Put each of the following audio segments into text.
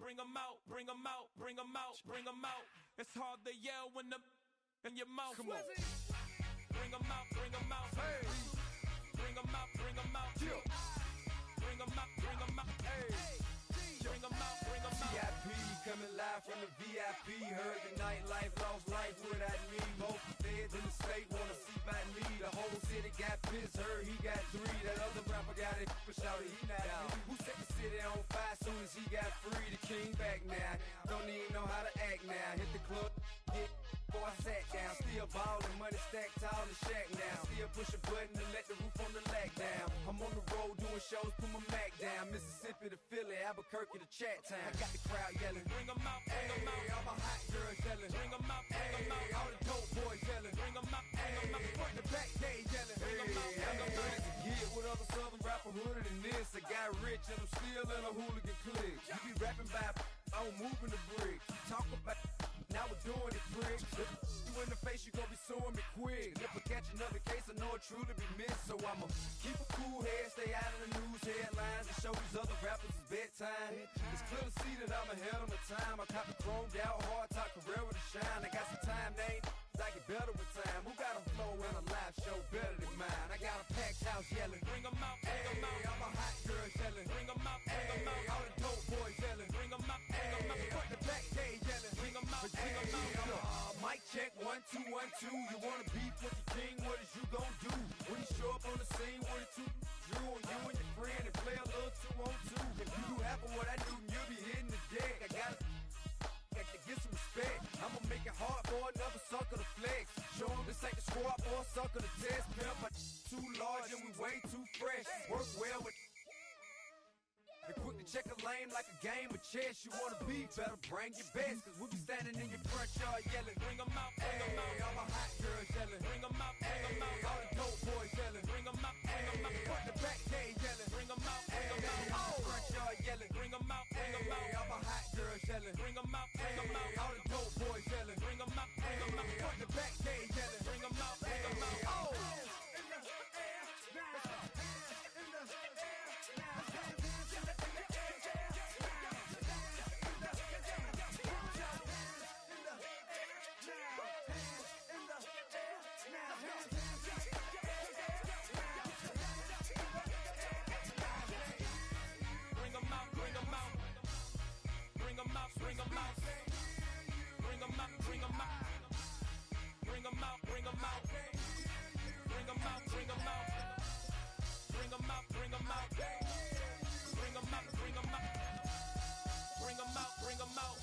bring 'em out, bring 'em out, bring 'em out, bring 'em out. It's hard to yell when the in your mouth. Come on. Bring 'em out, bring 'em out. Hey. Bring 'em out, bring 'em out. Yeah. Bring 'em out, bring 'em out. Hey. Bring 'em out, bring 'em out. VIP coming live from the VIP. Heard the nightlife, lost life without me. Most feds in the state wanna see by me. The whole city got pissed, heard he got 3. That other rapper got it, but shouted he not out. Who set the city on fire soon as he got free? The king back now. Don't even know how to act now. Hit the club, hit. Before I sat down, still ballin', money stacked tall in the shack now. Still push a button to let the roof on the lack down. I'm on the road doing shows, put my Mac down. Mississippi to Philly, Albuquerque to Chat Town. I got the crowd yelling, bring 'em out, bring 'em out. All my hot girls yelling, bring 'em out, bring 'em out. All the dope boys yelling, bring 'em out, bring 'em out. Front the back gate yelling, bring 'em out, bring 'em out. To get with other southern rapper hooded than this. I got rich and I'm still in a hooligan clique. You be rapping by, I'm moving the bricks. Talk about, now we're doing it, pricks. You in the face, you gon' be suing me quick. If I catch another case, I know it truly be missed. So I'ma keep a cool head, stay out of the news headlines, and show these other rappers it's bedtime. It's clear to see that I'm ahead of my time. I caught the chromed out, hard top career with a shine. I got some time, they ain't I get better with time. Who got a flow and a live show better than mine? I got a packed house yelling, bring 'em out, bring 'em out. All my hot girls yelling, bring 'em out, bring 'em out. All the dope boys yelling, bring 'em out, bring 'em out. Front the back gate yelling, bring 'em out, bring 'em out. Mic check 1 2 1 2. You wanna beef with the king? What is you gon' do when he show up on the scene with a 2 Drew on you and your friend and play a little 2-on-2? If you do half of what I do, you'll be hitting the deck. I gotta get some respect. I'ma make it hard for another sucker to flex. Show him this ain't the squad or a sucker to test. Pimp, my too large and we way too fresh. Work well with. And quick to check a lane like a game of chess. You wanna be better, bring your best. Cause we be standing in your front yard yelling, bring 'em out, bring 'em out. All my hot girls yelling, bring 'em out, bring 'em out. All the dope boys yelling, bring 'em out, bring 'em out. Front the back gate yelling, bring 'em out, bring 'em out. Front yard yelling, bring 'em out, bring 'em out. All my hot girls yelling, bring 'em out, bring 'em out. All the dope boys yelling, bring 'em out, bring 'em out. Front the back gate yelling, bring 'em out, bring 'em out. Bring 'em out, bring 'em out. Bring 'em out, bring 'em out. Bring 'em out, bring 'em out. Bring 'em out, bring 'em out. Bring 'em out, bring 'em out. Bring 'em out, bring 'em out. Bring 'em out, bring 'em out. Bring 'em out, bring 'em out.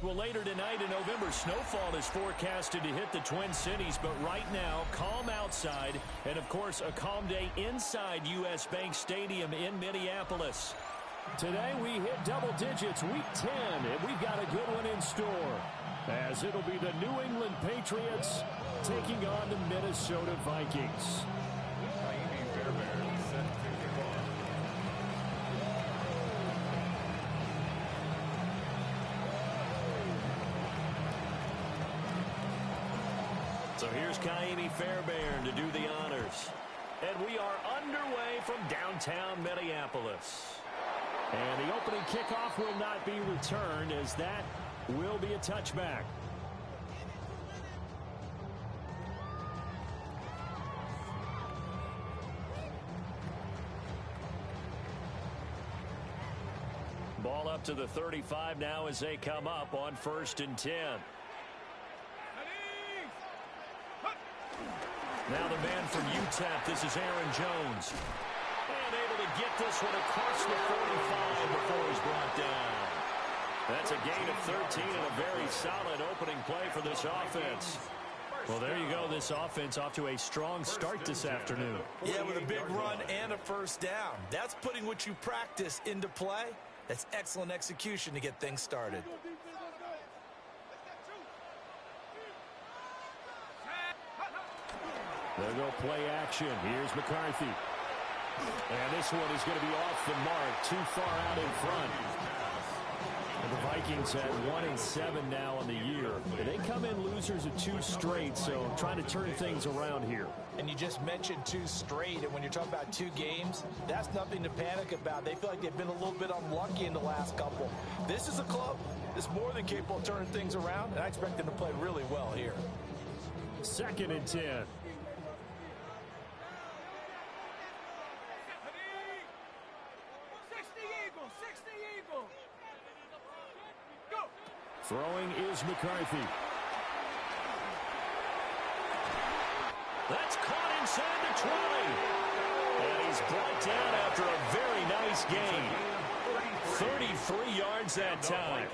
Well, later tonight, a November snowfall is forecasted to hit the Twin Cities, but right now, calm outside, and of course, a calm day inside U.S. Bank Stadium in Minneapolis. Today, we hit double digits, week 10, and we've got a good one in store, as it'll be the New England Patriots taking on the Minnesota Vikings. So here's Kaimi Fairbairn to do the honors. And we are underway from downtown Minneapolis. And the opening kickoff will not be returned, as that will be a touchback. Ball up to the 35 now as they come up on 1st and 10. Now the man from UTEP, this is Aaron Jones. And able to get this one across the 45 before he's brought down. That's a gain of 13 and a very solid opening play for this offense. Well, there you go. This offense off to a strong start this afternoon. Yeah, with a big run and a first down. That's putting what you practice into play. That's excellent execution to get things started. They'll go play action. Here's McCarthy. And this one is going to be off the mark, too far out in front. And the Vikings at 1-7 now on the year. They come in losers of 2 straight, so trying to turn things around here. And you just mentioned 2 straight, and when you're talking about 2 games, that's nothing to panic about. They feel like they've been a little bit unlucky in the last couple. This is a club that's more than capable of turning things around, and I expect them to play really well here. 2nd and 10. Throwing is McCarthy. That's caught inside the 20. And he's brought down after a very nice gain. 33 yards that time.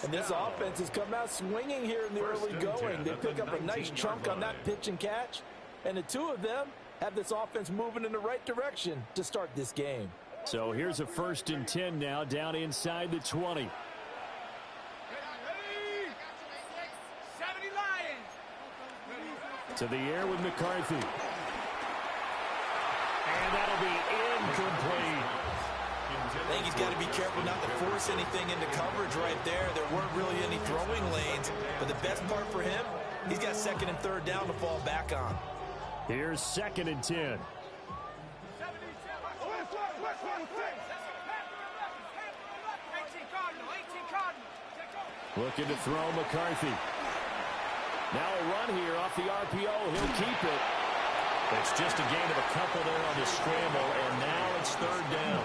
And this offense has come out swinging here in the early going. They pick up a nice chunk on that pitch and catch. And the 2 of them have this offense moving in the right direction to start this game. So here's a 1st and 10 now, down inside the 20. To the air with McCarthy. And that'll be incomplete. I think he's got to be careful not to force anything into coverage right there. There weren't really any throwing lanes. But the best part for him, he's got 2nd and 3rd down to fall back on. Here's 2nd and 10. Looking to throw McCarthy. Now a run here off the RPO. He'll keep it. It's just a gain of a couple there on the scramble, and now it's 3rd down.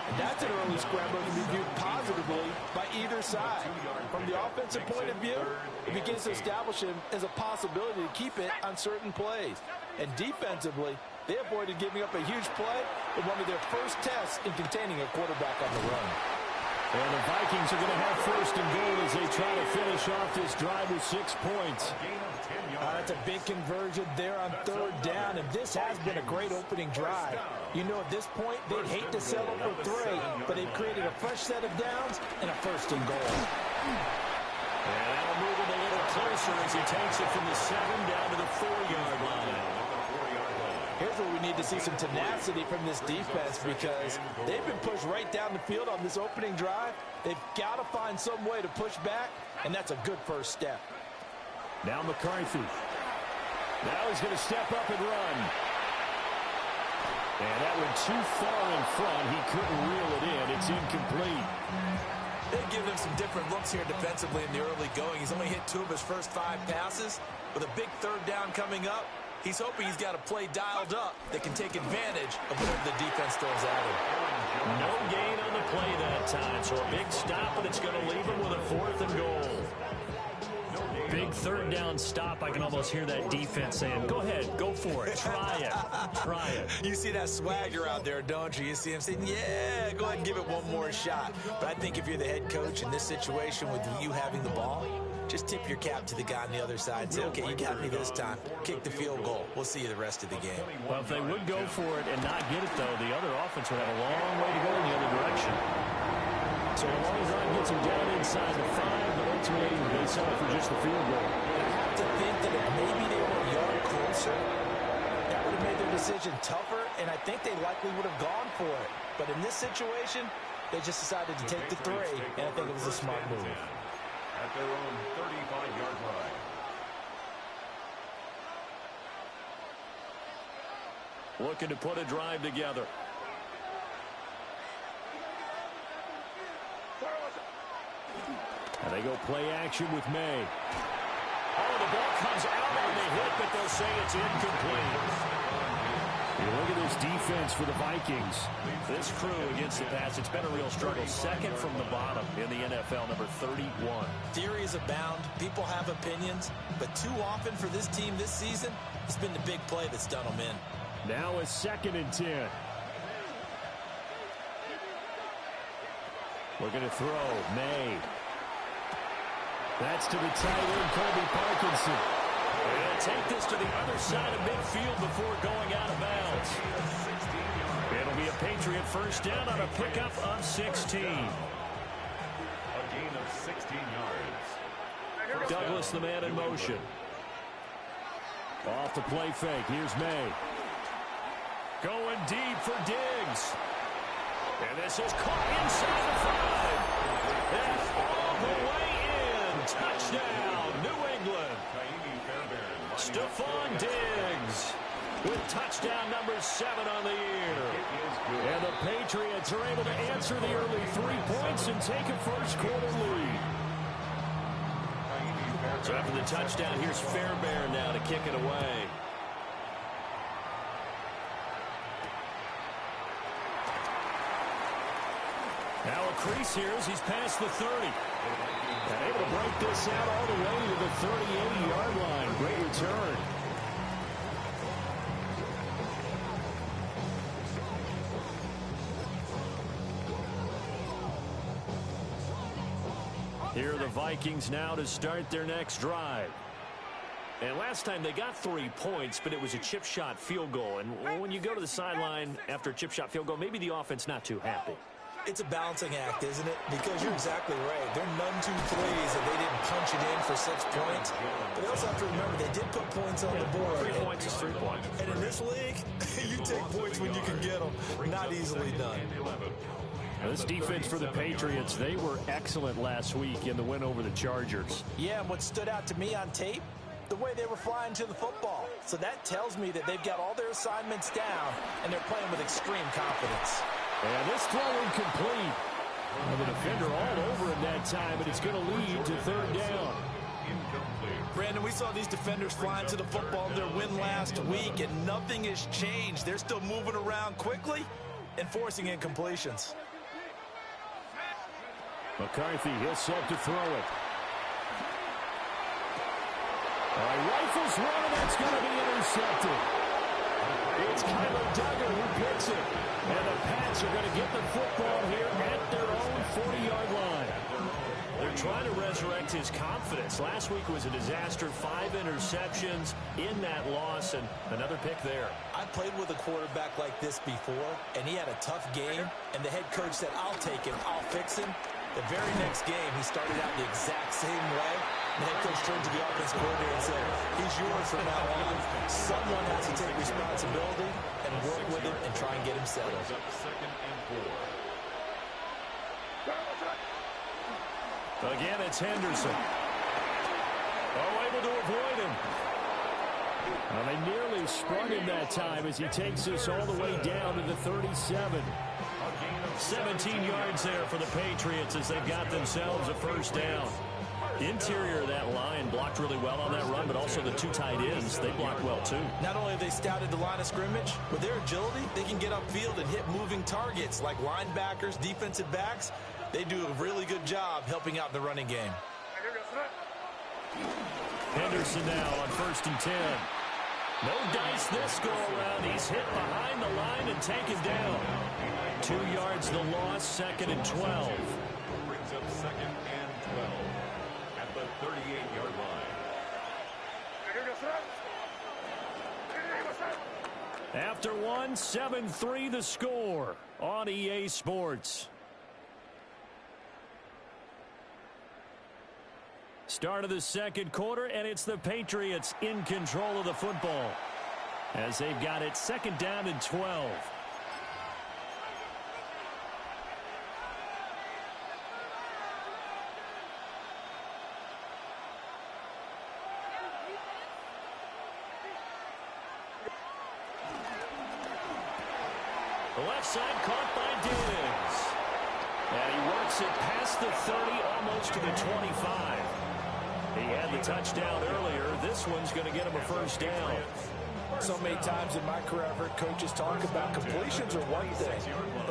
And that's an early scramble to be viewed positively by either side. From the offensive point of view, it begins to establish him as a possibility to keep it on certain plays. And defensively, they avoided giving up a huge play in one of their first tests in containing a quarterback on the run. And the Vikings are going to have 1st and goal as they try to finish off this drive with 6 points. That's a big conversion there on 3rd down, and this has been a great opening drive. You know, at this point, they'd hate to settle for 3, but they've created a fresh set of downs and a 1st and goal. And that'll move him a little closer as he takes it from the 7 down to the 4-yard line. Here's where we need to see some tenacity from this defense because they've been pushed right down the field on this opening drive. They've got to find some way to push back, and that's a good first step. Now McCarthy. Now he's going to step up and run. And that went too far in front. He couldn't reel it in. It's incomplete. They give him some different looks here defensively in the early going. He's only hit 2 of his first 5 passes. With a big 3rd down coming up, he's hoping he's got a play dialed up that can take advantage of whatever the defense throws at him. No gain on the play that time, so a big stop, and it's going to leave him with a 4th and goal. Big 3rd down stop. I can almost hear that defense saying, go ahead, go for it, try it, try it. You see that swagger out there, don't you? You see him saying, yeah, go ahead and give it one more shot. But I think if you're the head coach in this situation with you having the ball, just tip your cap to the guy on the other side and say, okay, you got me this time. Kick the field goal. We'll see you the rest of the game. Well, if they would go for it and not get it, though, the other offense would have a long way to go in the other direction. So as long as Ryan gets him down inside the 5, but ultimately they settle for just the field goal. I have to think that if maybe they were a yard closer, that would have made their decision tougher, and I think they likely would have gone for it. But in this situation, they just decided to take the 3, and I think it was a smart move. At their own 35-yard line. Looking to put a drive together. And they go play action with May. Oh, the ball comes out on the hit, but they'll say it's incomplete. You look at this defense for the Vikings. This crew against the pass, it's been a real struggle. 2nd from the bottom in the NFL, number 31. Theories abound. People have opinions. But too often for this team this season, it's been the big play that's done them in. Now a 2nd and 10. Looking to throw. May. That's to the tight end, Colby Parkinson. And take this to the other side of midfield before going out of bounds. It'll It'll be a Patriot first down on a pickup of 16. A gain of 16 yards. Douglas, the man in motion. Off the play fake. Here's May. Going deep for Diggs. And this is caught inside the 5. And all the way in. Touchdown, New England. Stephon Diggs with touchdown number 7 on the year. And the Patriots are able to answer the early 3 points and take a first quarter lead. So after the touchdown, here's Fairbairn now to kick it away. Now a crease here as he's past the 30. And able to break this out all the way to the 38-yard line. Great return. Here are the Vikings now to start their next drive. And last time they got 3 points, but it was a chip shot field goal. And when you go to the sideline after a chip shot field goal, maybe the offense not too happy. It's a balancing act, isn't it? Because you're exactly right. They're none too threes, and they didn't punch it in for 6 points. But they also have to remember they did put points on the board. 3 points is 3 points. And in this league, you take points when you can get them. Not easily done. Now this defense for the Patriots, they were excellent last week in the win over the Chargers. Yeah, and what stood out to me on tape, the way they were flying to the football. So that tells me that they've got all their assignments down, and they're playing with extreme confidence. And this throw incomplete. And the defender all over him that time, but it's going to lead to 3rd down. Brandon, we saw these defenders flying to the football in their win last week, and nothing has changed. They're still moving around quickly and forcing incompletions. McCarthy, he'll set to throw it. Rifles one, and that's going to be intercepted. It's Kyler Duggar who picks it. And the Pats are going to get the football here at their own 40-yard line. They're trying to resurrect his confidence. Last week was a disaster. 5 interceptions in that loss, and another pick there. I played with a quarterback like this before, and he had a tough game, and the head coach said, I'll take him, I'll fix him. The very next game, he started out the exact same way. The head coach turned to the offense coordinator and said, he's yours from now on. Someone has to take responsibility and work with him and try and get him settled. 2nd and 4. Again, it's Henderson. Able to avoid him. Well, they nearly sprung him that time as he takes us all the way down to the 37. 17 yards there for the Patriots as they've got themselves a first down. Interior of that line blocked really well on that run, but also the 2 tight ends, they blocked well too. Not only have they scouted the line of scrimmage, with their agility, they can get upfield and hit moving targets like linebackers, defensive backs. They do a really good job helping out in the running game. Henderson now on 1st and 10. No dice this go around. He's hit behind the line and taken down. 2 yards the loss, 2nd and 12. Brings up 2nd and 12 at the 38-yard line. After 1, 7-3 the score on EA Sports. Start of the 2nd quarter, and it's the Patriots in control of the football as they've got it 2nd down and 12. The left side caught by Diggs. And he works it past the 30, almost to the 25. He had the touchdown earlier. This one's going to get him a first down. So many times in my career, I've heard coaches talk about completions are one thing.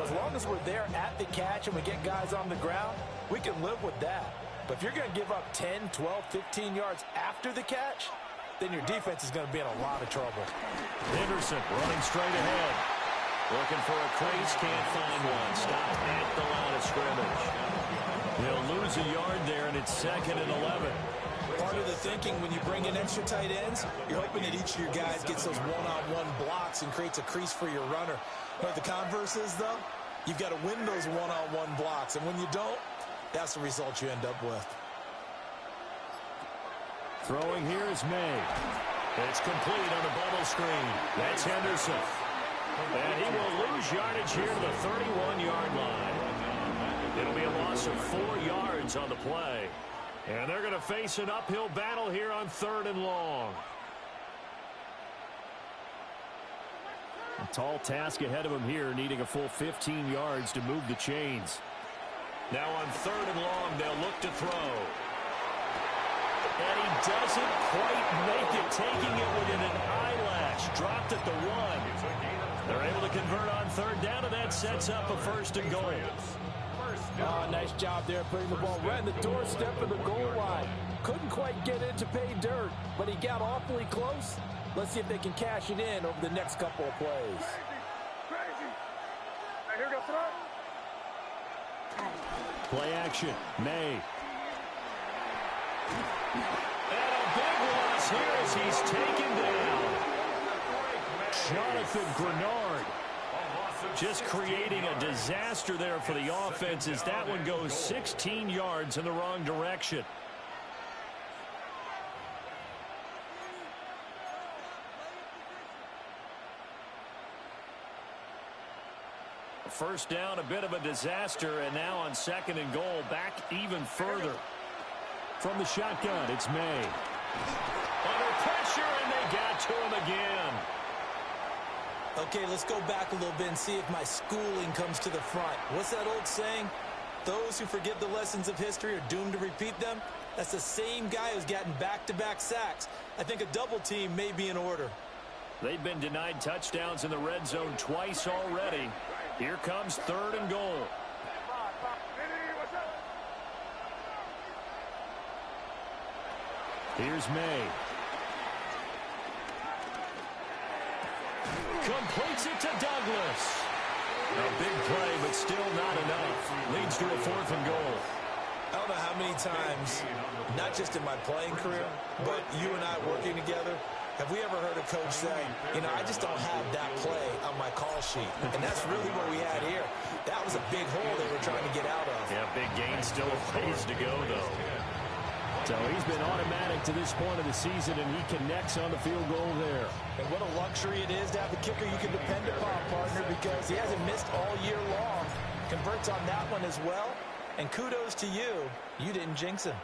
As long as we're there at the catch and we get guys on the ground, we can live with that. But if you're going to give up 10, 12, 15 yards after the catch, then your defense is going to be in a lot of trouble. Henderson running straight ahead. Looking for a crease, can't find one. Stop at the line of scrimmage. He'll lose a yard there, and it's 2nd and 11. Part under the thinking when you bring in extra tight ends, you're hoping that each of your guys gets those one-on-one blocks and creates a crease for your runner. But the converse is, though, you've got to win those one-on-one blocks. And when you don't, that's the result you end up with. Throwing here is May. It's complete on the bubble screen. That's Henderson. And he will lose yardage here to the 31-yard line. It'll be a loss of 4 yards on the play. And they're going to face an uphill battle here on 3rd and long. A tall task ahead of him here, needing a full 15 yards to move the chains. Now on 3rd and long, they'll look to throw. And he doesn't quite make it, taking it within an eyelash. Dropped at the 1. They're able to convert on 3rd down, and that sets up a 1st and goal. Oh, nice job there putting the ball right in the doorstep of the goal line. Couldn't quite get it to pay dirt, but he got awfully close. Let's see if they can cash it in over the next couple of plays. Here goes throw. Play action, May. And a big loss here as he's taken down. Jonathan Grenard just creating a disaster there for the offense as that one goes 16 yards in the wrong direction. First down, a bit of a disaster, and now on 2nd and goal, back even further. From the shotgun, it's May. Under pressure, and they got to him again. Okay, let's go back a little bit and see if my schooling comes to the front. What's that old saying? Those who forget the lessons of history are doomed to repeat them. That's the same guy who's gotten back-to-back sacks. I think a double team may be in order. They've been denied touchdowns in the red zone twice already. Here comes 3rd and goal. Here's May. Completes it to Douglas. A big play, but still not enough. Leads to a 4th and goal. I don't know how many times, not just in my playing career, but you and I working together, have we ever heard a coach say, you know, I just don't have that play on my call sheet. And that's really what we had here. That was a big hole they were trying to get out of. Yeah, big gain, still a ways to go, though. So he's been automatic to this point of the season, and he connects on the field goal there. And what a luxury it is to have a kicker you can depend upon, partner, because he hasn't missed all year long. Converts on that one as well. And kudos to you. You didn't jinx him.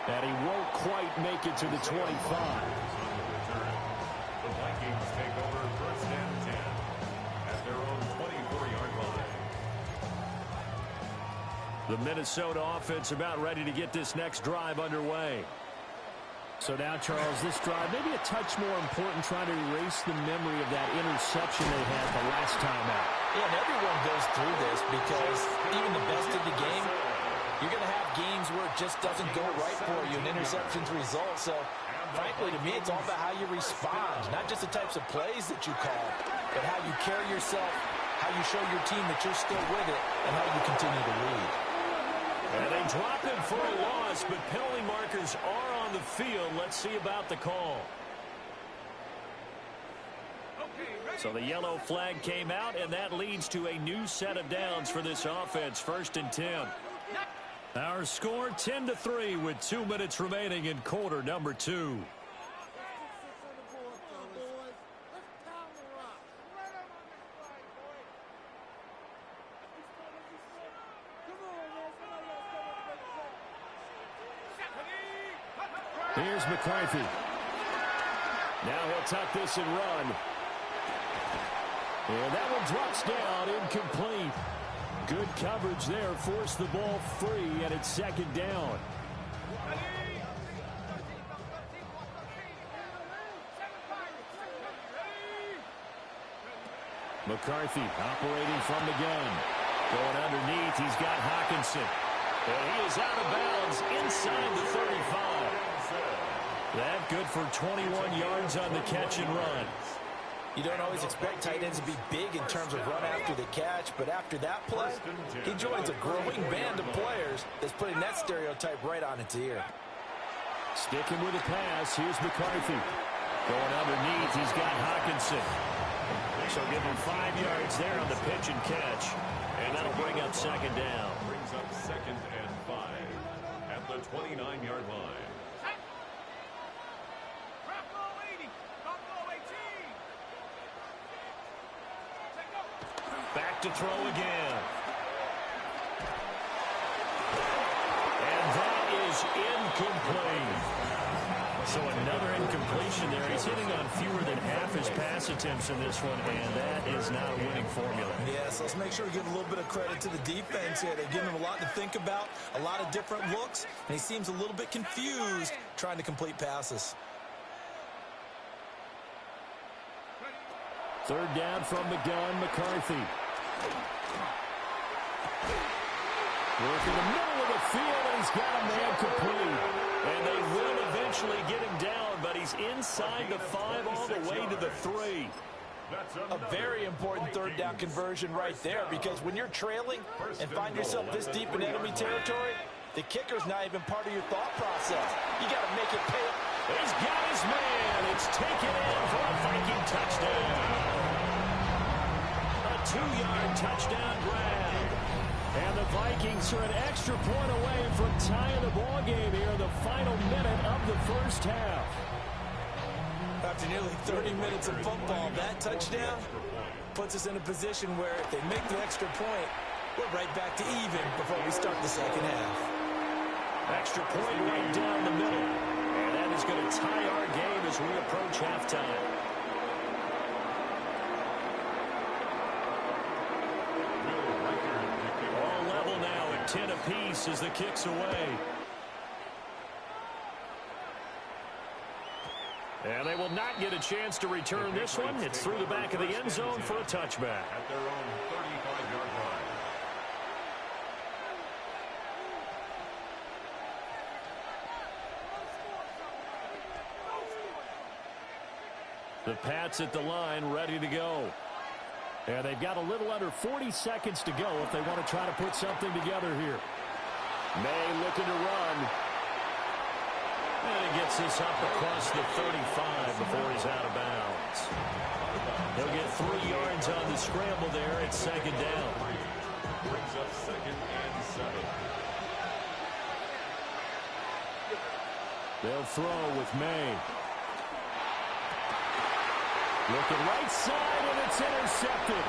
And he won't quite make it to the 25. The Vikings take over 1st and 10 at their own 24-yard line. The Minnesota offense about ready to get this next drive underway. So now, Charles, this drive maybe a touch more important, trying to erase the memory of that interception they had the last time out. Yeah, and everyone goes through this because even the best of the game, you're going to have games where it just doesn't go right for you, and interceptions result. So, frankly, to me, it's all about how you respond, not just the types of plays that you call, but how you carry yourself, how you show your team that you're still with it, and how you continue to lead. And they drop him for a loss, but penalty markers are on the field. Let's see about the call. So the yellow flag came out, and that leads to a new set of downs for this offense. 1st and 10. Our score 10-3 with 2 minutes remaining in quarter number 2. Here's McCarthy. Now he'll tuck this and run. And that one drops down, incomplete. Good coverage there, forced the ball free, and it's 2nd down. McCarthy operating from the gun. Going underneath, he's got Hawkinson. And he is out of bounds inside the 35. That good for 21 yards on the catch and run. You don't always expect tight ends to be big in terms of run after the catch, but after that play, he joins a growing band of players that's putting that stereotype right on its ear. Sticking with the pass, here's McCarthy. Going underneath, he's got Hawkinson. So give him 5 yards there on the pitch and catch, and that'll bring up second down. Brings up 2nd and 5 at the 29-yard line. Back to throw again. And that is incomplete. So another incompletion there. He's hitting on fewer than half his pass attempts in this one, and that is not a winning formula. Yes, let's make sure we give a little bit of credit to the defense here. They're giving him a lot to think about, a lot of different looks, and he seems a little bit confused trying to complete passes. Third down from the gun, McCarthy. Working the middle of the field, and he's got a man complete. And they will eventually get him down, but he's inside the 5 all the way to the 3. A very important third down conversion right there, because when you're trailing and find yourself this deep in enemy territory, the kicker's not even part of your thought process. You got to make it pay. He's got his man. It's taken in for a Viking touchdown. A 2-yard touchdown grab. And the Vikings are an extra point away from tying the ball game here in the final minute of the first half. After nearly 30 minutes of football, that touchdown puts us in a position where if they make the extra point, we're right back to even before we start the second half. Extra point right down the middle. And that is going to tie our game as we approach halftime. All level now at 10 apiece as the kick's away. And they will not get a chance to return this one. It's through the back of the end zone for a touchback. At their own 35-yard line. The Pats at the line, ready to go. And they've got a little under 40 seconds to go if they want to try to put something together here. May looking to run. And he gets this up across the 35 before he's out of bounds. He'll get 3 yards on the scramble there. It's second down. Brings up 2nd and 7. They'll throw with May. Looking right side, and it's intercepted.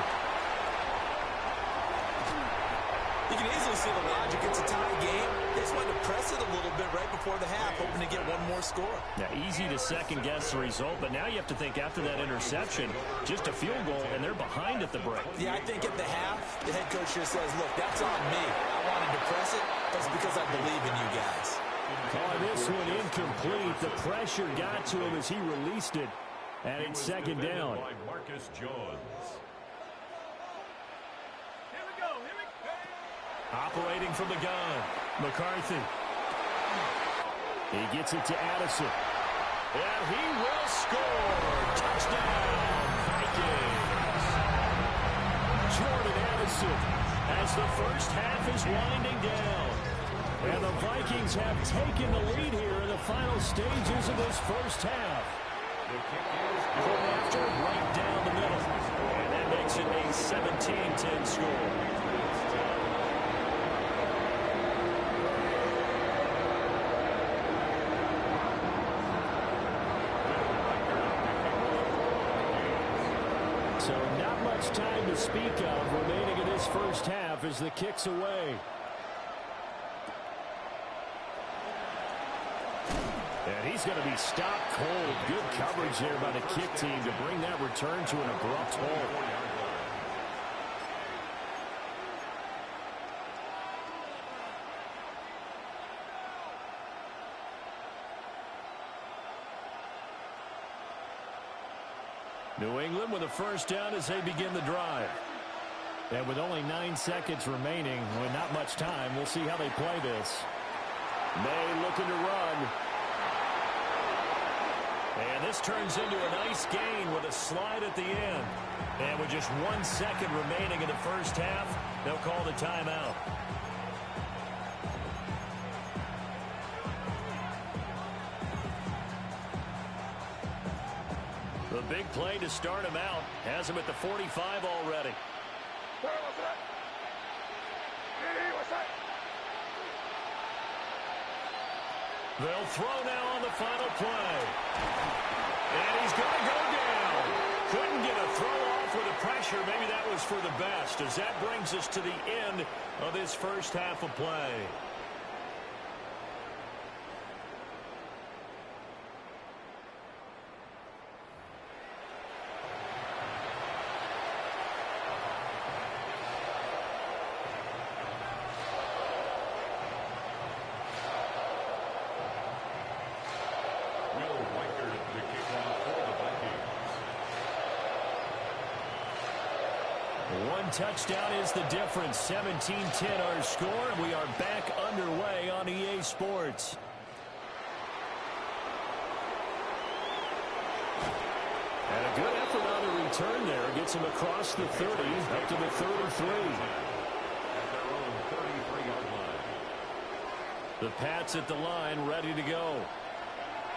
You can easily see the logic. It's a tie game. They just wanted to press it a little bit right before the half, hoping to get one more score. Now, easy to second-guess the result, but now you have to think after that interception, just a field goal, and they're behind at the break. Yeah, I think at the half, the head coach just says, look, that's on me. I wanted to press it. That's because I believe in you guys. Oh, this one incomplete. The pressure got to him as he released it. And it's second down. By Marcus Jones. Operating from the gun, McCarthy. He gets it to Addison. And he will score. Touchdown, Vikings. Jordan Addison as the first half is winding down. And the Vikings have taken the lead here in the final stages of this first half. Going after right down the middle. And that makes it a 17-10 score. So not much time to speak of remaining in this first half as the kick's away. And he's going to be stopped cold. Good coverage there by the kick team to bring that return to an abrupt halt. New England with a first down as they begin the drive. And with only 9 seconds remaining, with not much time, we'll see how they play this. May looking to run. And this turns into a nice gain with a slide at the end. And with just 1 second remaining in the first half, they'll call the timeout. The big play to start him out has him at the 45 already. They'll throw now on the final play. And he's going to go down. Couldn't get a throw off with the pressure. Maybe that was for the best, as that brings us to the end of this first half of play. One touchdown is the difference. 17-10 our score, and we are back underway on EA Sports. And a good effort on the return there. Gets him across the 30, up to the 33. The Pats at the line, ready to go.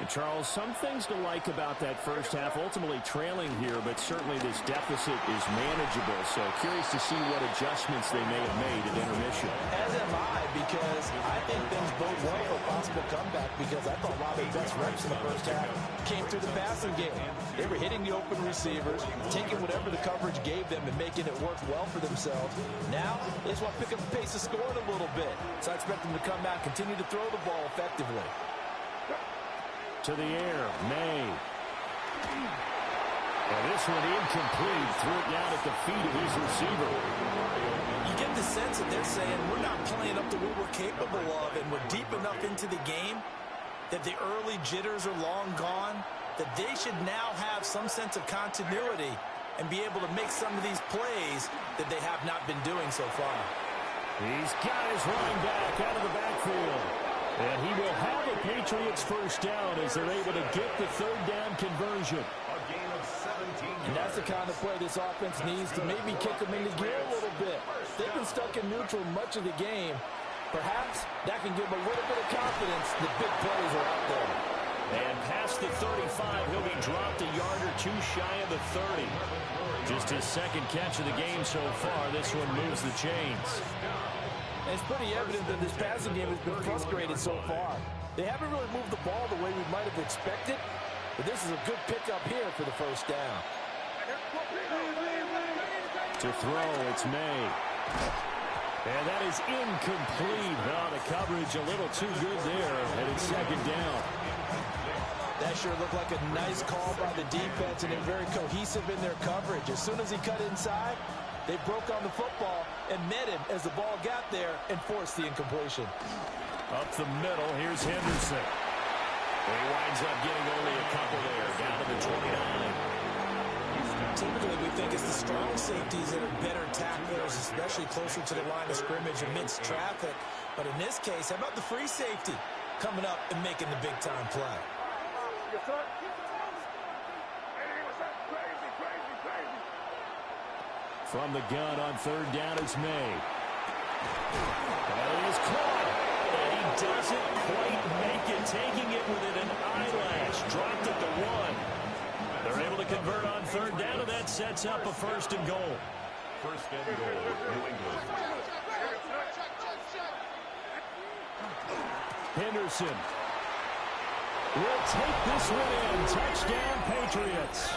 And Charles, some things to like about that first half. Ultimately trailing here, but certainly this deficit is manageable. So curious to see what adjustments they may have made at intermission. As am I, because I think things bode well for a possible comeback, because I thought a lot of the best reps in the first half came through the passing game. They were hitting the open receivers, taking whatever the coverage gave them and making it work well for themselves. Now, they just want to pick up the pace of scoring a little bit. So I expect them to come out, continue to throw the ball effectively. To the air, May. And this one incomplete. Threw it down at the feet of his receiver. You get the sense that they're saying we're not playing up to what we're capable of, and we're deep enough into the game that the early jitters are long gone, that they should now have some sense of continuity and be able to make some of these plays that they have not been doing so far. He's got his running back out of the backfield. And he will have a Patriots first down as they're able to get the third down conversion. And that's the kind of play this offense needs to maybe kick them into gear a little bit. They've been stuck in neutral much of the game. Perhaps that can give them a little bit of confidence. The big plays are out there. And past the 35, he'll be dropped a yard or two shy of the 30. Just his second catch of the game so far. This one moves the chains. It's pretty evident that this passing game has been frustrated so far. They haven't really moved the ball the way we might have expected, but this is a good pickup here for the first down. To throw, it's May. And that is incomplete. Oh, the coverage a little too good there, and it's second down. That sure looked like a nice call by the defense, and they're very cohesive in their coverage. As soon as he cut inside, they broke on the football and met him as the ball got there and forced the incompletion. Up the middle, here's Henderson. He winds up getting only a couple there, down to the 29. Typically, we think it's the strong safeties that are better tacklers, especially closer to the line of scrimmage amidst traffic. But in this case, how about the free safety coming up and making the big-time play? Yes, sir. From the gun on third down, it's May. And he is caught. And he doesn't quite make it, taking it within an eyelash. Dropped at the 1. They're able to convert on third down, and that sets up a first and goal. First and goal, New England. Henderson will take this one in. Touchdown, Patriots.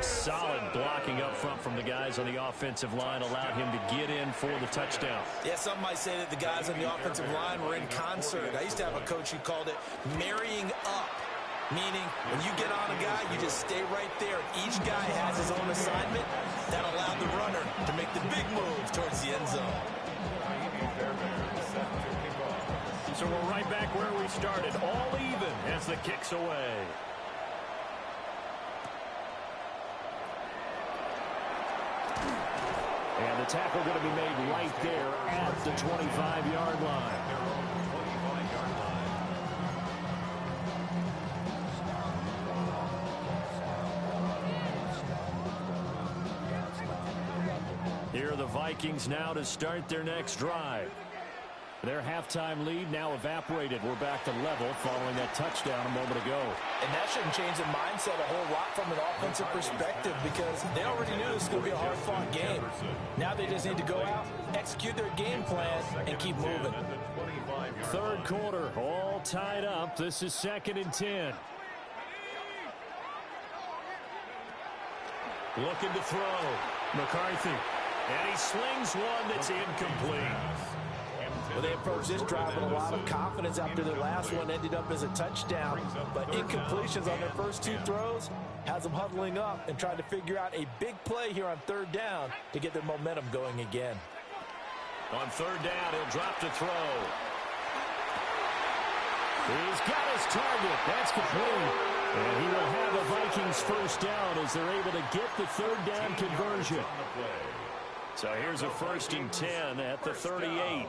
Solid blocking up front from the guys on the offensive line allowed him to get in for the touchdown. Yeah, some might say that the guys on the offensive line were in concert. I used to have a coach who called it marrying up, meaning when you get on a guy, you just stay right there. Each guy has his own assignment. That allowed the runner to make the big move towards the end zone. So we're right back where we started, all even as the kick's away. And the tackle going to be made right there at the 25-yard line. Here are the Vikings now to start their next drive. Their halftime lead now evaporated. We're back to level following that touchdown a moment ago. And that shouldn't change the mindset a whole lot from an offensive perspective because they already knew this was going to be a hard-fought game. Now they just need to go out, execute their game plan, and keep moving. Third quarter, all tied up. This is 2nd and 10. Looking to throw. McCarthy. And he slings one that's incomplete. Well, they approached this drive with a lot of confidence after their last one ended up as a touchdown. But incompletions on their first 2 throws has them huddling up and trying to figure out a big play here on 3rd down to get their momentum going again. On 3rd down, he'll drop to throw. He's got his target. That's complete. And he will have a Vikings first down as they're able to get the 3rd down conversion. So here's a 1st and 10 at the 38.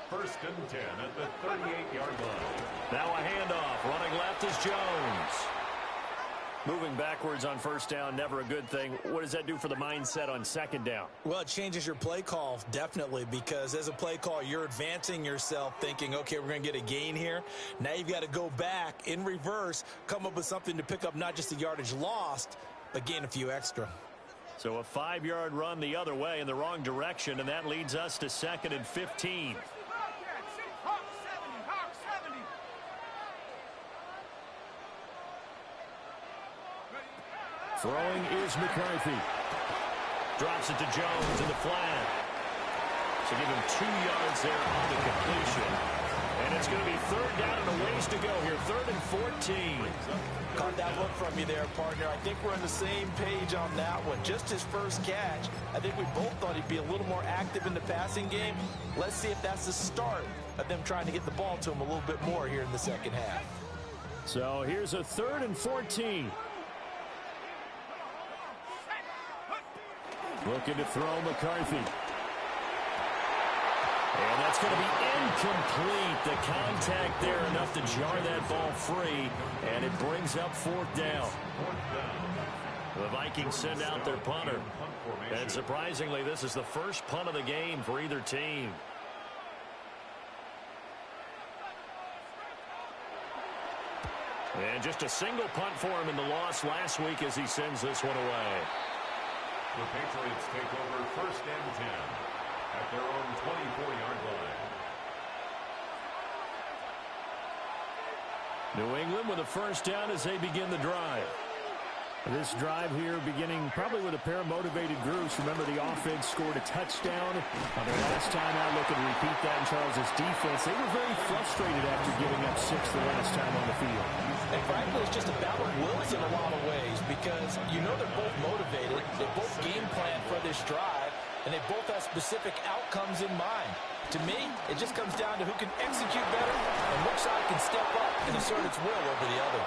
1st and 10 at the 38-yard line. Now a handoff. Running left is Jones. Moving backwards on 1st down, never a good thing. What does that do for the mindset on 2nd down? Well, it changes your play call, definitely, because as a play call, you're advancing yourself thinking, okay, we're going to get a gain here. Now you've got to go back in reverse, come up with something to pick up not just the yardage lost, but gain a few extra. So a 5-yard run the other way in the wrong direction, and that leads us to 2nd and 15. Throwing is McCarthy. Drops it to Jones in the flat. So give him 2 yards there on the completion. And it's going to be 3rd down and a ways to go here. 3rd and 14. Caught that look from you there, partner. I think we're on the same page on that one. Just his first catch. I think we both thought he'd be a little more active in the passing game. Let's see if that's the start of them trying to get the ball to him a little bit more here in the 2nd half. So here's a 3rd and 14. Looking to throw McCarthy. And that's going to be incomplete. The contact there enough to jar that ball free. And it brings up 4th down. The Vikings send out their punter. And surprisingly, this is the first punt of the game for either team. And just a single punt for him in the loss last week as he sends this one away. The Patriots take over 1st and 10 at their own 24-yard line. New England with a first down as they begin the drive. This drive here beginning probably with a pair of motivated groups. Remember, the offense scored a touchdown on their last time out. Looking to repeat that in Charles' defense. They were very frustrated after giving up 6 the last time on the field. And frankly, it's just a battle of wills in a lot of ways because you know they're both motivated. They both game plan for this drive, and they both have specific outcomes in mind. To me, it just comes down to who can execute better and which side can step up and assert its will over the other.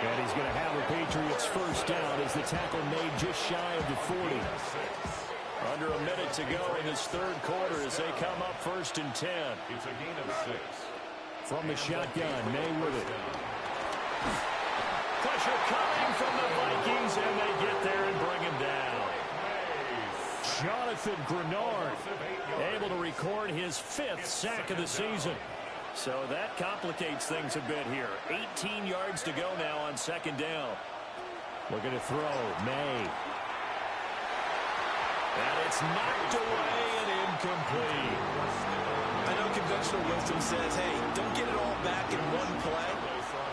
And he's going to have the Patriots first down as the tackle made just shy of the 40. Under a minute to go in this 3rd quarter as they come up 1st and 10. It's a gain of 6. From the shotgun, May with it. Pressure coming from the Vikings, and they get there and bring him down. Jonathan Grenard able to record his 5th sack of the season. So that complicates things a bit here. 18 yards to go now on 2nd down. Looking to throw, May. And it's knocked away and incomplete. I know conventional wisdom says, hey, don't get it all back in one play.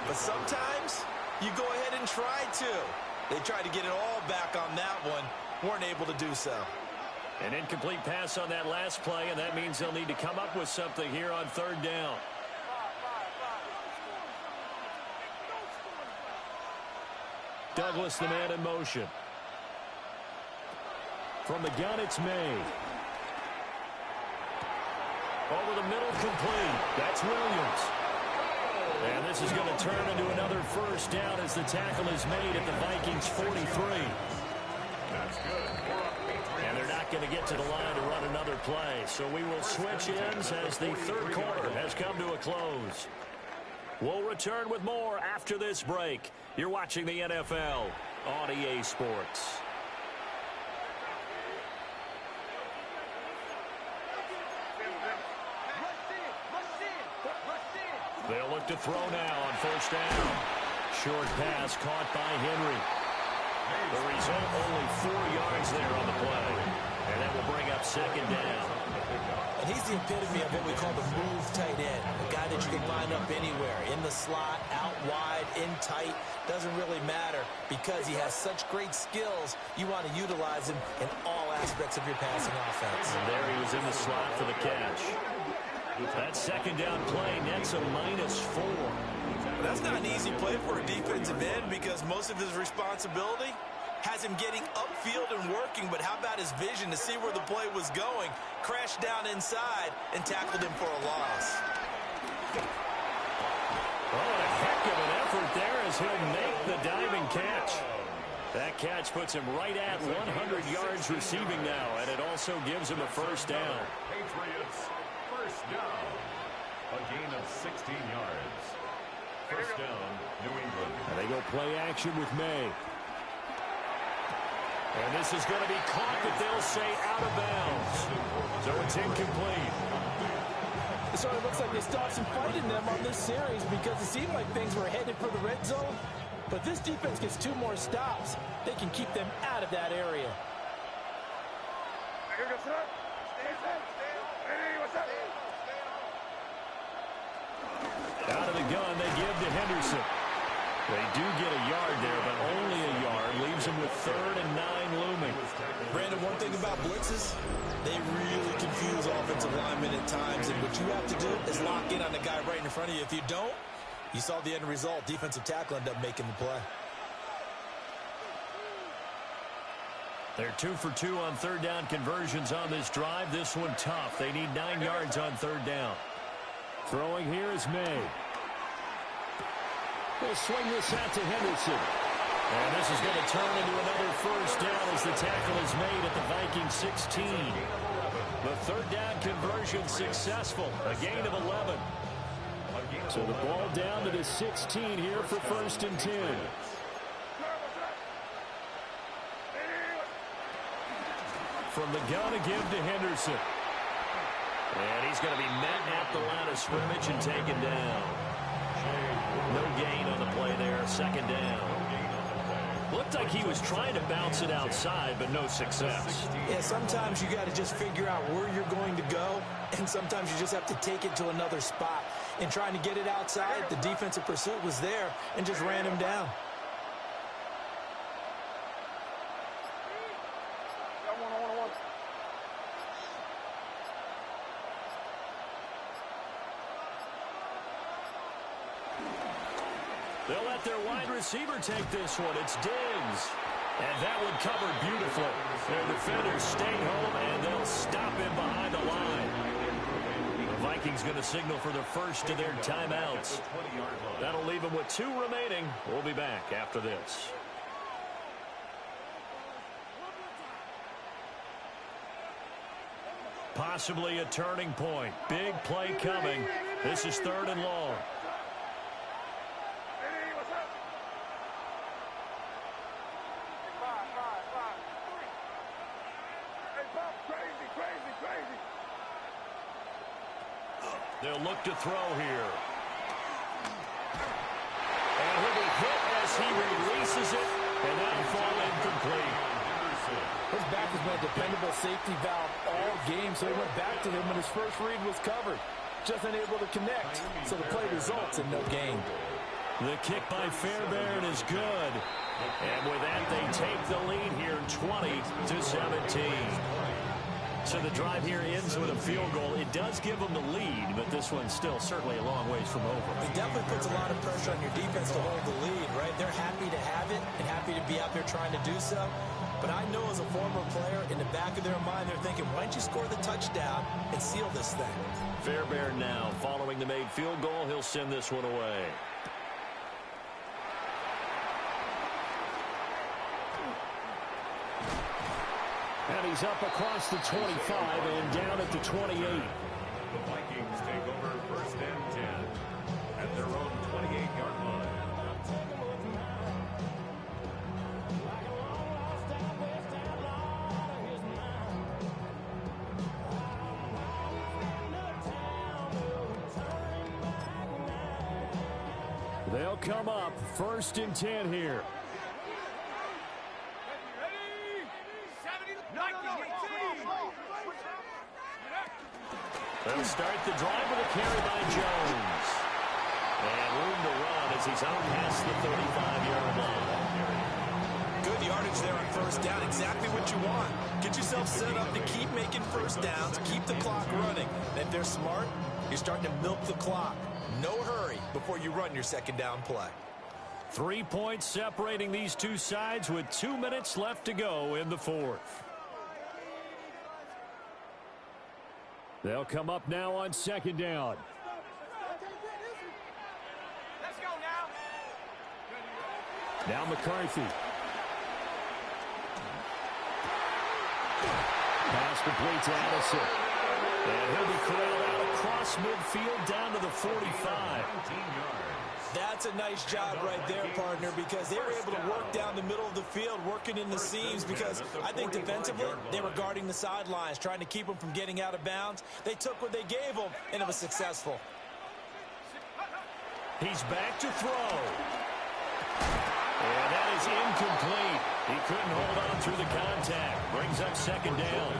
But sometimes you go ahead and try to. They tried to get it all back on that one. Weren't able to do so. An incomplete pass on that last play, and that means they'll need to come up with something here on 3rd down. Douglas, the man in motion. From the gun, it's May. Over the middle, complete. That's Williams. And this is going to turn into another first down as the tackle is made at the Vikings' 43. That's good. And they're not going to get to the line to run another play. So we will switch ends as the 3rd quarter has come to a close. We'll return with more after this break. You're watching the NFL on EA Sports. They'll look to throw now on first down. Short pass caught by Henry. The result, only 4 yards there on the play. And that will bring up second down. And he's the epitome of what we call the move tight end. A guy that you can line up anywhere, in the slot, out wide, in tight. Doesn't really matter because he has such great skills. You want to utilize him in all aspects of your passing offense. And there he was in the slot for the catch. That second down play nets a -4. That's not an easy play for a defensive end because most of his responsibility has him getting upfield and working, but how about his vision to see where the play was going, crashed down inside, and tackled him for a loss. Oh, a heck of an effort there as he'll make the diving catch. That catch puts him right at 100 yards receiving now, and it also gives him a first down. Patriots, first down. A gain of 16 yards. First down, New England. And they go play action with May. And this is going to be caught, but they'll say out of bounds. So it's incomplete. So it looks like they stopped some fight in them on this series because it seemed like things were headed for the red zone. But this defense gets 2 more stops. They can keep them out of that area. Out of the gun, they give to Henderson. They do get a yard there, but only a yard. Leaves them with 3rd and 9 looming. Brandon, one thing about blitzes, they really confuse offensive linemen at times, and what you have to do is lock in on the guy right in front of you. If you don't, you saw the end result. Defensive tackle ended up making the play. They're 2 for 2 on 3rd down conversions on this drive. This one tough. They need 9 yards on 3rd down. Throwing here is May. They'll swing this out to Henderson. And this is going to turn into another first down as the tackle is made at the Vikings 16. The 3rd down conversion successful. A gain of 11. So the ball down to the 16 here for 1st and 10. From the gun, a give to Henderson. And he's going to be met at the line of scrimmage and taken down. No gain on the play there, 2nd down. Looked like he was trying to bounce it outside, but no success. Yeah, sometimes you got to just figure out where you're going to go, and sometimes you just have to take it to another spot. And trying to get it outside, the defensive pursuit was there and just ran him down. They'll let their wide receiver take this one. It's Diggs. And that one covered beautifully. Their defenders stayed home, and they'll stop him behind the line. The Vikings going to signal for the first of their timeouts. That'll leave them with 2 remaining. We'll be back after this. Possibly a turning point. Big play coming. This is 3rd and long. They'll look to throw here. And he'll be hit as he releases it, and that'll fall incomplete. His back has been a dependable safety valve all game, so he went back to him when his first read was covered. Just unable to connect, so the play results in no gain. The kick by Fairbairn is good. And with that, they take the lead here 20-17. So the drive here ends with a field goal. It does give them the lead, but this one's still certainly a long ways from over. It definitely puts a lot of pressure on your defense to hold the lead, right? They're happy to have it and happy to be out there trying to do so. But I know as a former player, in the back of their mind, they're thinking, why don't you score the touchdown and seal this thing? Fairbairn now following the made field goal. He'll send this one away. And he's up across the 25 and down at the 28. The Vikings take over 1st and 10 at their own 28-yard line. They'll come up 1st and 10 here. They'll start the drive with a carry by Jones. And room to run as he's out past the 35-yard line. Good yardage there on 1st down. Exactly what you want. Get yourself set up to keep making 1st downs, keep the clock running. And if they're smart, you're starting to milk the clock. No hurry before you run your 2nd down play. 3 points separating these two sides with 2 minutes left to go in the 4th. They'll come up now on 2nd down. Let's go now. Now McCarthy. Pass complete to Addison. And he'll be corralled out across midfield down to the 45. That's a nice job right there, partner, because they were able to work down the middle of the field, working in the seams, because I think defensively they were guarding the sidelines, trying to keep them from getting out of bounds. They took what they gave them, and it was successful. He's back to throw. And that is incomplete. He couldn't hold on through the contact. Brings up 2nd down.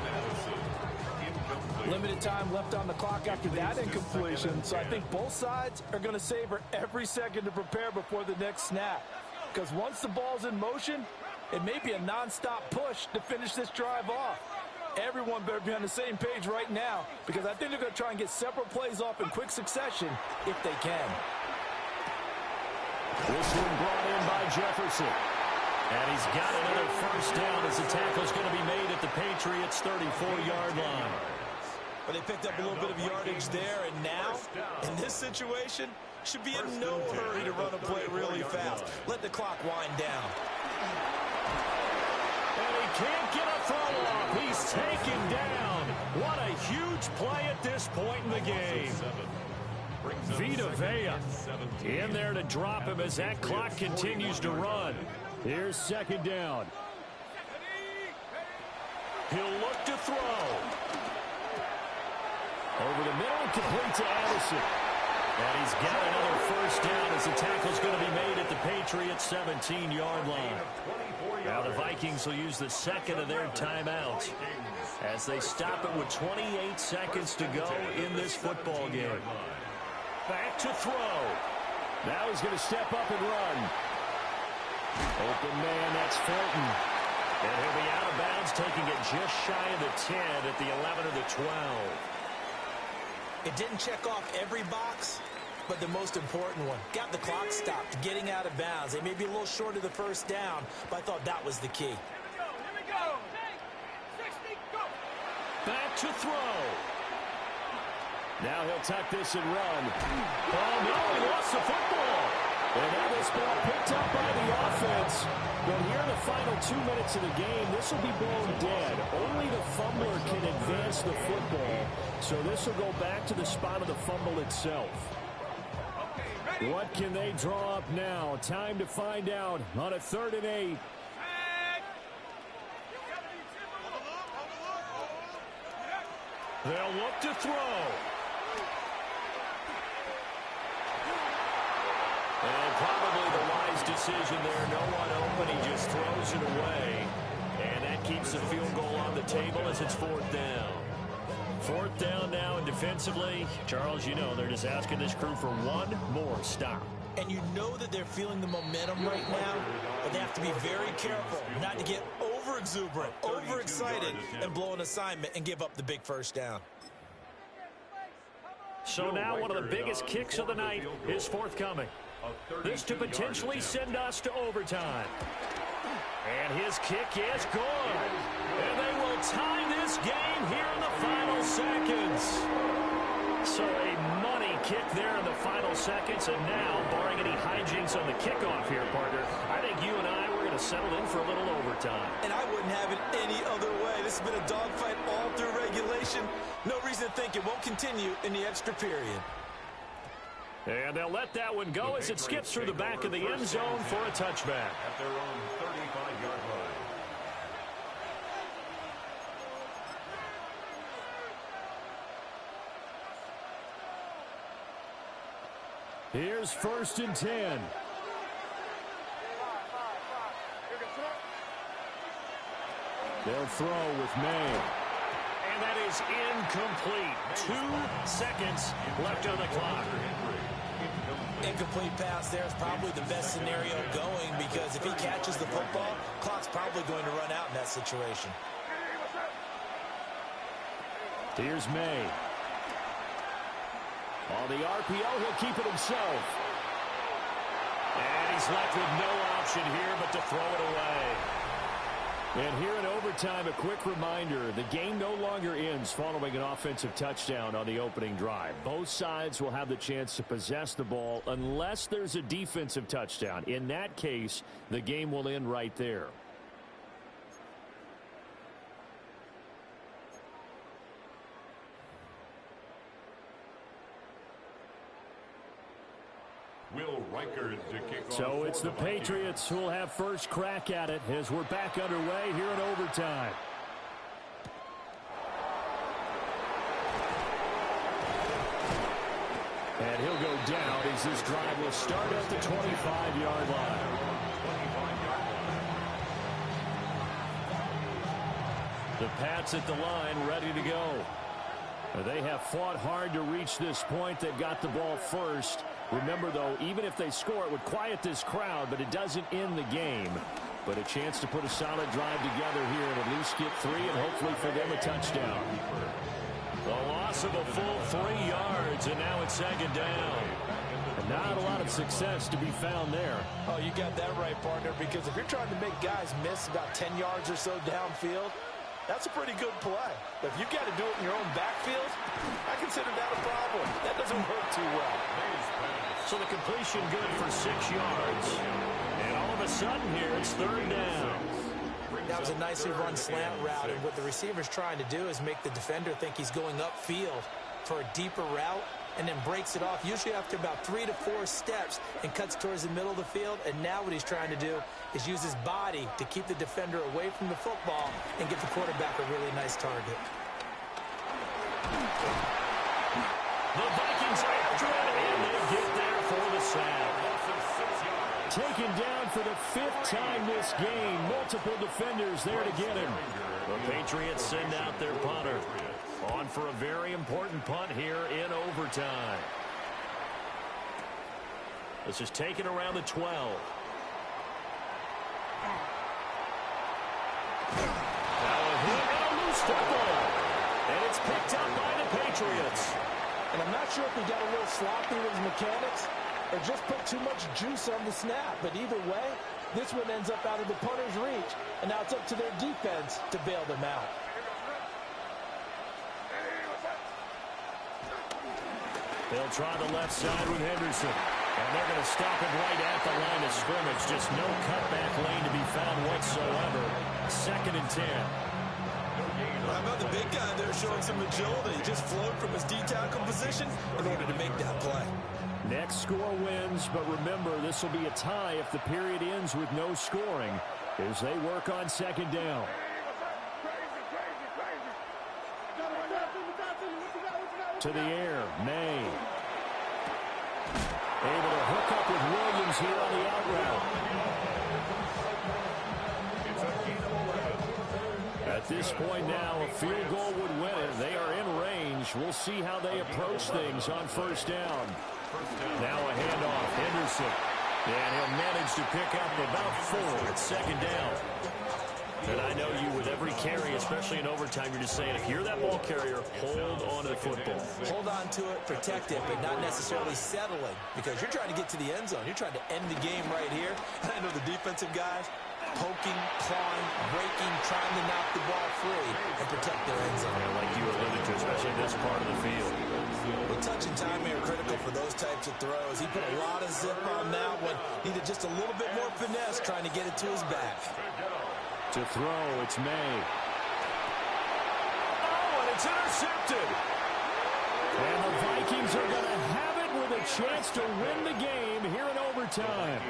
Limited time left on the clock after that incompletion, so I think both sides are going to savor every second to prepare before the next snap. Because once the ball's in motion, it may be a nonstop push to finish this drive off. Everyone better be on the same page right now, because I think they're going to try and get several plays off in quick succession if they can. This one brought in by Jefferson. And he's got another 1st down as the tackle's going to be made at the Patriots' 34-yard line. But they picked up a little bit of yardage there, and now, in this situation, should be in no hurry to run a play really fast. Let the clock wind down. And he can't get a throw off. He's taken down. What a huge play at this point in the game. Vita Vea in there to drop him as that clock continues to run. Here's 2nd down. He'll look to throw. Over the middle and complete to Addison. And he's got another 1st down as the tackle's going to be made at the Patriots' 17-yard line. Now the Vikings will use the 2nd of their timeouts as they stop it with 28 seconds to go in this football game. Back to throw. Now he's going to step up and run. Open man, that's Fulton. And he'll be out of bounds, taking it just shy of the 10 at the 11 or the 12. It didn't check off every box, but the most important one. Got the clock stopped, getting out of bounds. They may be a little short of the 1st down, but I thought that was the key. Here we go. 60, go. Back to throw. Now he'll tuck this and run. Oh, no, he lost the football. And now this ball picked up by the offense. But here in the final 2 minutes of the game, this will be blown dead. Only the fumbler can advance the football. So this will go back to the spot of the fumble itself. What can they draw up now? Time to find out on a 3rd and 8. They'll look to throw. And probably the wise decision there. No one open. He just throws it away. And that keeps the field goal on the table as it's 4th down. 4th down now, and defensively, Charles, you know, they're just asking this crew for one more stop. And you know that they're feeling the momentum right now, but they have to be very careful not to get over-exuberant, over-excited, and blow an assignment and give up the big 1st down. So now one of the biggest kicks of the night is forthcoming. This to potentially send us to overtime. And his kick is good. And they will tie this game here in the final seconds. So a money kick there in the final seconds. And now, barring any hijinks on the kickoff here, partner, I think you and I, we're going to settle in for a little overtime. And I wouldn't have it any other way. This has been a dogfight all through regulation. No reason to think it won't continue in the extra period. And they'll let that one go as it skips through the back of the end zone for a touchback. At their own 35-yard line. Here's 1st and 10. They'll throw with May. And that is incomplete. 2 seconds left on the clock. Incomplete pass there is probably the best scenario going, because if he catches the football, clock's probably going to run out in that situation. Here's May. On the RPO, he'll keep it himself. And he's left with no option here but to throw it away. And here in overtime, a quick reminder, the game no longer ends following an offensive touchdown on the opening drive. Both sides will have the chance to possess the ball unless there's a defensive touchdown. In that case, the game will end right there. So it's the Patriots who will have first crack at it as we're back underway here in overtime. And he'll go down as this drive will start at the 25-yard line. The Pats at the line ready to go. They have fought hard to reach this point. They've got the ball first. Remember, though, even if they score, it would quiet this crowd, but it doesn't end the game. But a chance to put a solid drive together here and at least get 3 and hopefully for them a touchdown. The loss of a full 3 yards, and now it's 2nd down. And not a lot of success to be found there. Oh, you got that right, partner, because if you're trying to make guys miss about 10 yards or so downfield, that's a pretty good play. But if you've got to do it in your own backfield, I consider that a problem. That doesn't work too well. So the completion good for 6 yards. And all of a sudden here, it's 3rd down. That was a nicely run slant route, and what the receiver's trying to do is make the defender think he's going upfield for a deeper route, and then breaks it off, usually after about 3 to 4 steps, and cuts towards the middle of the field. And now what he's trying to do is use his body to keep the defender away from the football and give the quarterback a really nice target. The Vikings are after it, and they get there for the sack. Taken down for the 5th time this game. Multiple defenders there to get him. The Patriots send out their punter. On for a very important punt here in overtime. This is taken around the 12. Now a hit and a loose football. And it's picked up by the Patriots. And I'm not sure if he got a little sloppy with his mechanics or just put too much juice on the snap. But either way, this one ends up out of the punter's reach. And now it's up to their defense to bail them out. They'll try the left side with Henderson. And they're going to stop it right at the line of scrimmage. Just no cutback lane to be found whatsoever. 2nd and 10. How about the big guy there showing some agility? Just flowed from his D-tackle position in order to make that play. Next score wins, but remember, this will be a tie if the period ends with no scoring as they work on 2nd down. To the air, May. Able to hook up with Williams here on the out route. At this point now, a field goal would win it. They are in range. We'll see how they approach things on 1st down. Now a handoff, Henderson. And he'll manage to pick up about 4 at 2nd down. And I know you, with every carry, especially in overtime, you're just saying, if you're that ball carrier, hold on to the football. Hold on to it, protect it, but not necessarily settling, because you're trying to get to the end zone. You're trying to end the game right here. I know the defensive guys poking, clawing, breaking, trying to knock the ball free and protect their end zone. Yeah, like you alluded to, especially in this part of the field. Well, touch and timing are critical for those types of throws. He put a lot of zip on that one. Needed just a little bit more finesse trying to get it to his back. To throw, it's May. Oh, and it's intercepted. And the Vikings are going to have it with a chance to win the game here in overtime.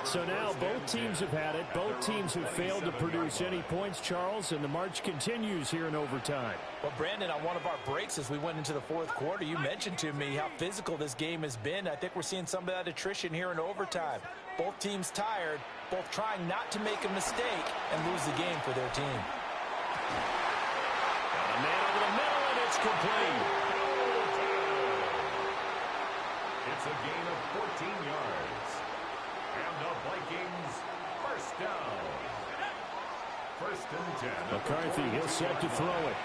So now both teams have had it. Both teams have failed to produce any points, Charles, and the march continues here in overtime. Well, Brandon, on one of our breaks as we went into the fourth quarter, you mentioned to me how physical this game has been. I think we're seeing some of that attrition here in overtime. Both teams tired, both trying not to make a mistake and lose the game for their team. Got a man over the middle, and it's complete. It's a gain of 14 yards. And the Vikings first down. First and 10. McCarthy, he'll set to throw it.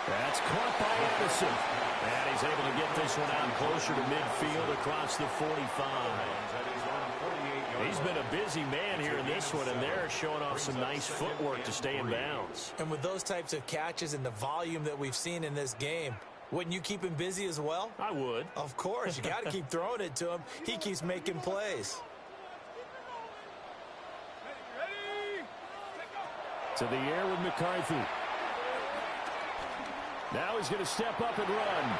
That's caught by Anderson. And he's able to get this one out closer to midfield across the 45. He's been a busy man here in this one, and they're showing off some nice footwork to stay in bounds. And with those types of catches and the volume that we've seen in this game, wouldn't you keep him busy as well? I would. Of course. You got to keep throwing it to him. He keeps making plays. To the air with McCarthy. Now he's going to step up and run.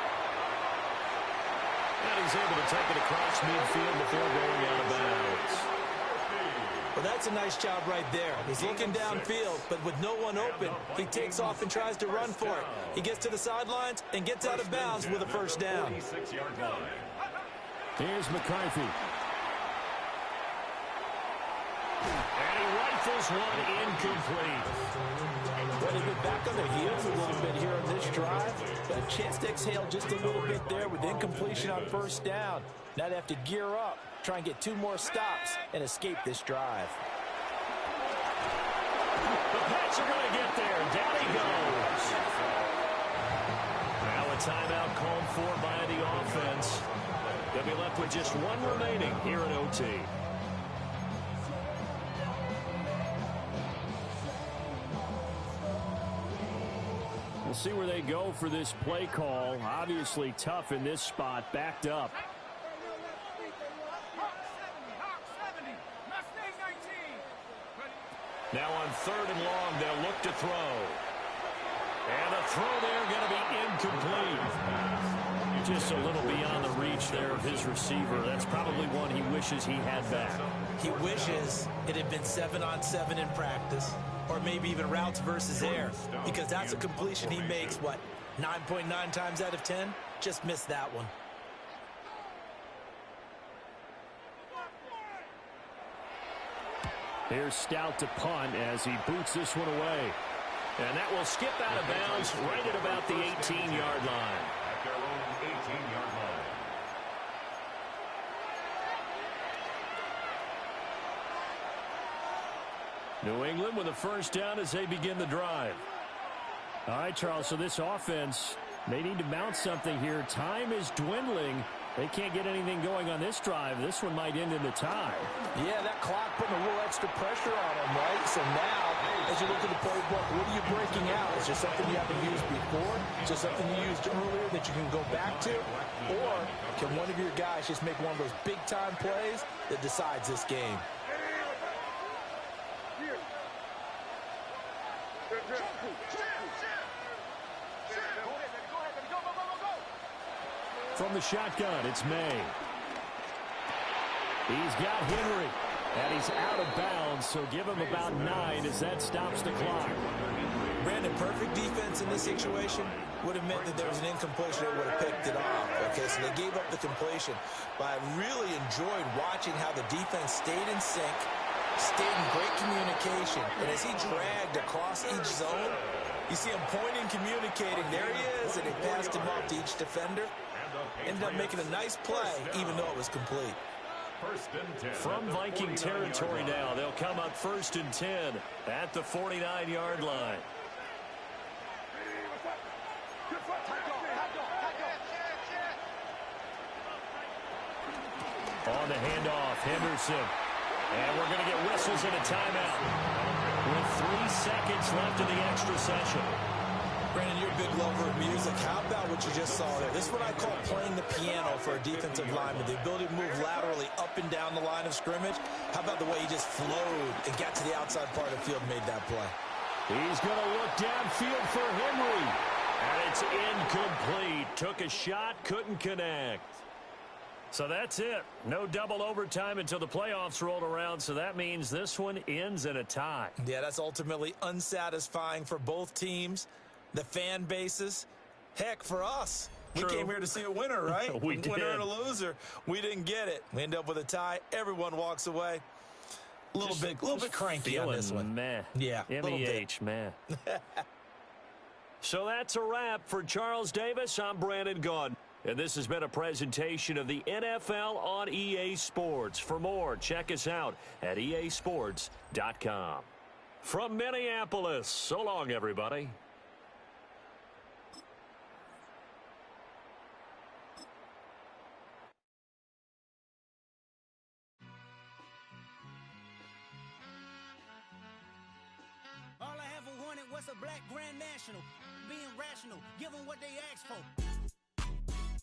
And he's able to take it across midfield before going out of bounds. Well, that's a nice job right there. He's looking downfield, but with no one open, he takes off and tries to run for it. He gets to the sidelines and gets out of bounds with a first down. Here's McCarthy. And he rifles one incomplete. Well, they've been back on their heels a little bit here on this drive. Got a chance to exhale just a little bit there with incompletion on first down. Now they have to gear up, try and get 2 more stops, and escape this drive. The Pats are going to get there. Down he goes. Now a timeout called for by the offense. They'll be left with just 1 remaining here in OT. We'll see where they go for this play call. Obviously tough in this spot, backed up. Now on 3rd and long, they'll look to throw. And the throw there going to be incomplete. Just a little beyond the reach there of his receiver. That's probably one he wishes he had back. He wishes it had been 7-on-7 in practice, or maybe even routes versus air, because that's a completion he makes, what, 9.9 times out of 10? Just missed that one. Here's Stout to punt as he boots this one away. And that will skip out of bounds right at about the 18-yard line. At their own 18-yard line. New England with a first down as they begin the drive. All right, Charles, so this offense, they need to mount something here. Time is dwindling. They can't get anything going on this drive. This one might end in the tie. Yeah, that clock putting a little extra pressure on them, right? So now, as you look at the playbook, what are you breaking out? Is there something you haven't used before? Is there something you used earlier that you can go back to? Or can one of your guys just make one of those big-time plays that decides this game? From the shotgun, it's May. He's got Henry, and he's out of bounds, so give him about 9 as that stops the clock. Brandon, perfect defense in this situation would have meant that there was an incompletion that would have picked it off. Okay, so they gave up the completion. But I really enjoyed watching how the defense stayed in sync, stayed in great communication. And as he dragged across each zone, you see him pointing, communicating. There he is, and he passed him off to each defender. Ended up making a nice play, even though it was complete. From Viking territory now, they'll come up 1st and 10 at the 49-yard line. On the handoff, Henderson. And we're going to get whistles and a timeout with 3 seconds left in the extra session. Brandon, you're a big lover of music. How about what you just saw there? This is what I call playing the piano for a defensive lineman. The ability to move laterally up and down the line of scrimmage. How about the way he just flowed and got to the outside part of the field and made that play? He's going to look downfield for Henry. And it's incomplete. Took a shot, couldn't connect. So that's it. No double overtime until the playoffs rolled around, so that means this one ends in a tie. Yeah, that's ultimately unsatisfying for both teams, the fan bases. Heck, for us. True. We came here to see a winner, right? We did. Winner and a loser. We didn't get it. We end up with a tie. Everyone walks away. A little bit cranky on this one. Meh. Yeah, M-E-H, man. So that's a wrap for Charles Davis. I'm Brandon Gaudin. And this has been a presentation of the NFL on EA Sports. For more, check us out at easports.com. From Minneapolis, so long, everybody. All I ever wanted was a black Grand National. Being rational, give them what they asked for.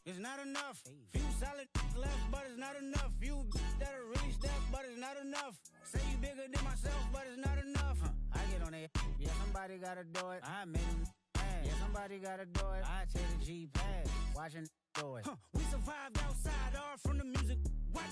It's not enough. Few solid left, but it's not enough. Few that'll really step, but it's not enough. Say you bigger than myself, but it's not enough. I get on it. Yeah, somebody gotta do it. I made them mad. Yeah, somebody gotta do it. I take the G pad. Watching do it. We survived outside, all from the music. What?